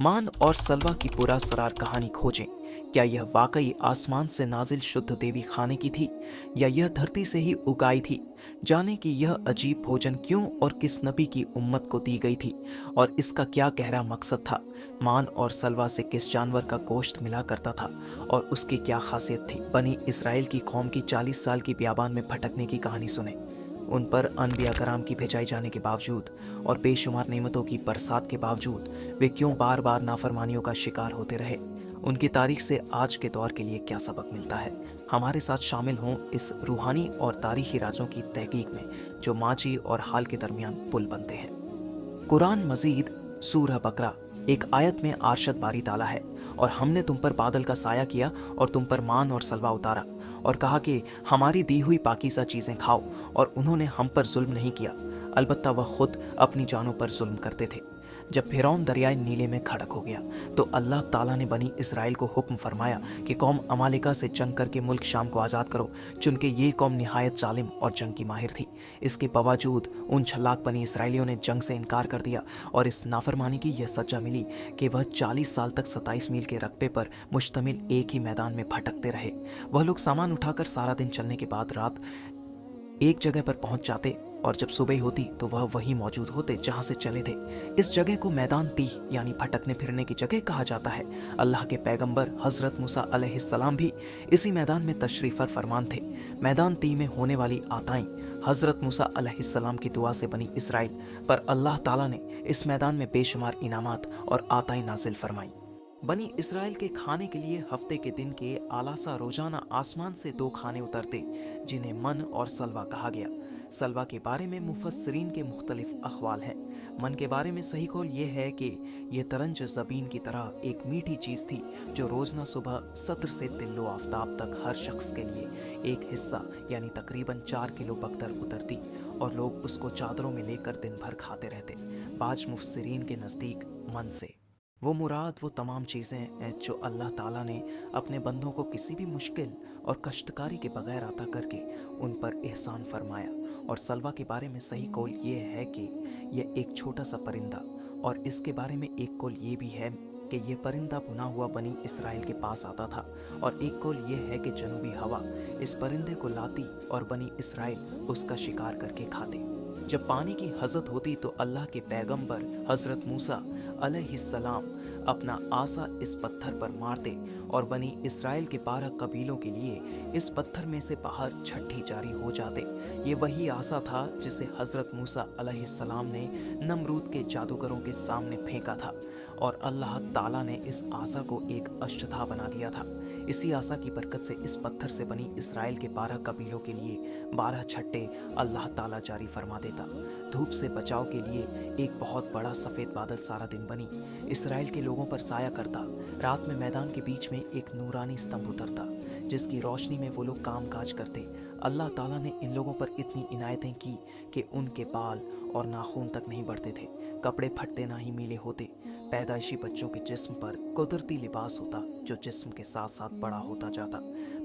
मान और सलवा की पुरस्कार कहानी खोजें। क्या यह वाकई आसमान से नाजिल शुद्ध देवी खाने की थी या यह धरती से ही उगाई थी? जाने कि यह अजीब भोजन क्यों और किस नबी की उम्मत को दी गई थी और इसका क्या गहरा मकसद था। मान और सलवा से किस जानवर का गोश्त मिला करता था और उसकी क्या खासियत थी। बनी इसराइल की कौम की 40 साल की बियाबान में भटकने की कहानी सुने। उन पर अनबिया कराम की भेजाई जाने के बावजूद और बेशुमार नेमतों की बरसात के बावजूद वे क्यों बार बार नाफरमानियों का शिकार होते रहे। उनकी तारीख से आज के दौर के लिए क्या सबक मिलता है। हमारे साथ शामिल हों इस रूहानी और तारीखी राजों की तहकीक में जो माजी और हाल के दरमियान पुल बनते हैं। कुरान मजीद सूरह बकरा एक आयत में आरशद बारी ताला है, और हमने तुम पर बादल का साया किया और तुम पर मान और सलवा उतारा और कहा कि हमारी दी हुई पाकीज़ा चीज़ें खाओ, और उन्होंने हम पर जुल्म नहीं किया, अलबत्ता वह खुद अपनी जानों पर जुल्म करते थे। जब फिरौन दरियाए नीले में खड़क हो गया तो अल्लाह ताला ने बनी इसराइल को हुक्म फरमाया कि कौम अमालिका से जंग करके मुल्क शाम को आज़ाद करो, चुनके ये कौम निहायत जालिम और जंग की माहिर थी। इसके बावजूद उन छलाक बनी इसराइलियों ने जंग से इनकार कर दिया और इस नाफरमानी की यह सजा मिली कि वह 40 साल तक 27 मील के रकबे पर मुश्तमिल एक ही मैदान में भटकते रहे। वह लोग सामान उठाकर सारा दिन चलने के बाद रात एक जगह पर पहुंच जाते और जब सुबह होती तो वह वहीं मौजूद होते जहां से चले थे। इस जगह को मैदान तीह यानी भटकने फिरने की जगह कहा जाता है। अल्लाह के पैगंबर हजरत मूसा अलैहिस्सलाम भी इसी मैदान में तशरीफ़ फरमान थे। मैदान तीह में होने वाली आताएं हजरत मूसा अलैहिस्सलाम की दुआ से बनी इसराइल पर अल्लाह ताला ने इस मैदान में बेशुमार इनामात और आताएं नाजिल फरमाई। बनी इसराइल के खाने के लिए हफ्ते के दिन के आलासा रोजाना आसमान से 2 खाने उतरते जिन्हें मन और सलवा कहा गया। सलवा के बारे में मुफस्सरीन के मुख्तलिफ अखवाल हैं। मन के बारे में सही कौल ये है कि यह तरंज ज़बीन की तरह एक मीठी चीज़ थी जो रोज़ना सुबह सत्र से तिल्लो आफ्ताब तक हर शख्स के लिए एक हिस्सा यानी तकरीबन 4 किलो बकतर उतरती और लोग उसको चादरों में लेकर दिन भर खाते रहते। बाज मुफस्सरीन के नज़दीक मन से वो मुराद वो तमाम चीज़ें हैं जो अल्लाह ताला ने अपने बंदों को किसी भी मुश्किल और कष्टकारी के बगैर अता करके उन पर एहसान फरमाया। और सलवा के बारे में सही कौल ये है कि यह एक छोटा सा परिंदा, और इसके बारे में एक कौल ये भी है कि यह परिंदा बुना हुआ बनी इसराइल के पास आता था, और एक कौल ये है कि जनूबी हवा इस परिंदे को लाती और बनी इसराइल उसका शिकार करके खाते। जब पानी की हजरत होती तो अल्लाह के पैगंबर हजरत मूसा अलैहिस्सलाम अपना आसा इस पत्थर पर मारते और बनी इसराइल के 12 कबीलों के लिए इस पत्थर में से बाहर छठी जारी हो जाते। ये वही आसा था जिसे हजरत मूसा अलैहिस्सलाम ने नमरूद के जादूगरों के सामने फेंका था, और अल्लाह ताला ने इस आसा को एक अश्तधा बना दिया था। इसी आसा की बरकत से इस पत्थर से बनी इसराइल के 12 कबीलों के लिए 12 छट्टे अल्लाह ताला जारी फरमा देता। धूप से बचाव के लिए एक बहुत बड़ा सफ़ेद बादल सारा दिन बनी इसराइल के लोगों पर साया करता। रात में मैदान के बीच में एक नूरानी स्तंभ उतरता जिसकी रोशनी में वो लोग काम काज करते। अल्लाह ताला ने इन लोगों पर इतनी इनायतें की कि उनके बाल और नाखून तक नहीं बढ़ते थे, कपड़े फटते ना ही मीले होते। पैदाइशी बच्चों के जिस्म पर कुदरती लिबास होता जो जिस्म के साथ साथ बड़ा होता जाता।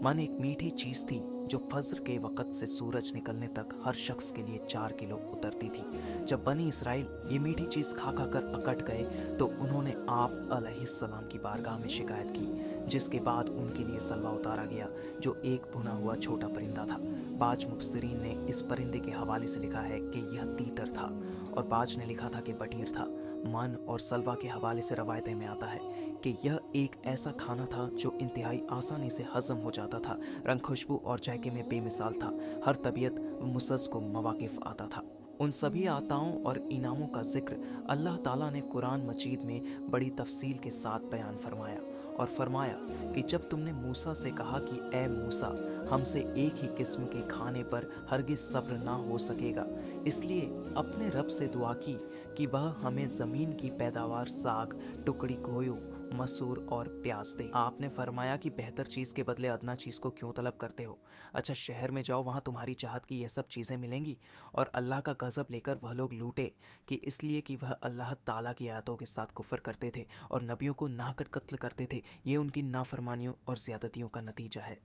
मन एक मीठी चीज़ थी जो फज्र के वक़्त से सूरज निकलने तक हर शख्स के लिए 4 किलो उतरती थी। जब बनी इसराइल ये मीठी चीज़ खा खा कर अकट गए तो उन्होंने आप अलैहिस्सलाम की बारगाह में शिकायत की, जिसके बाद उनके लिए सलवा उतारा गया जो एक भुना हुआ छोटा परिंदा था। बाज मुफस्सिरीन ने इस परिंदे के हवाले से लिखा है कि यह तीतर था, और बाज ने लिखा था कि बटीर था। मन और सलवा के हवाले से रवायतें में आता है कि यह एक ऐसा खाना था जो इंतहाई आसानी से हजम हो जाता था, रंग खुशबू और जायके में बेमिसाल था, हर तबीयत मुसज़ को मवाकिफ आता था। उन सभी आताओं और इनामों का जिक्र अल्लाह ताला ने कुरान मजीद में बड़ी तफसील के साथ बयान फरमाया, और फरमाया कि जब तुमने मूसा से कहा कि ए मूसा, हमसे एक ही किस्म के खाने पर हरगिज सब्र ना हो सकेगा, इसलिए अपने रब से दुआ की कि वह हमें ज़मीन की पैदावार साग, टुकड़ी गोयो, मसूर और प्याज दे। आपने फरमाया कि बेहतर चीज़ के बदले अदना चीज़ को क्यों तलब करते हो। अच्छा, शहर में जाओ, वहाँ तुम्हारी चाहत की यह सब चीज़ें मिलेंगी। और अल्लाह का गज़ब लेकर वह लोग लूटे कि इसलिए कि वह अल्लाह ताला की आयतों के साथ कुफर करते थे और नबियों को नाहक कत्ल करते थे। ये उनकी नाफरमानियों और ज़्यादतियों का नतीजा है।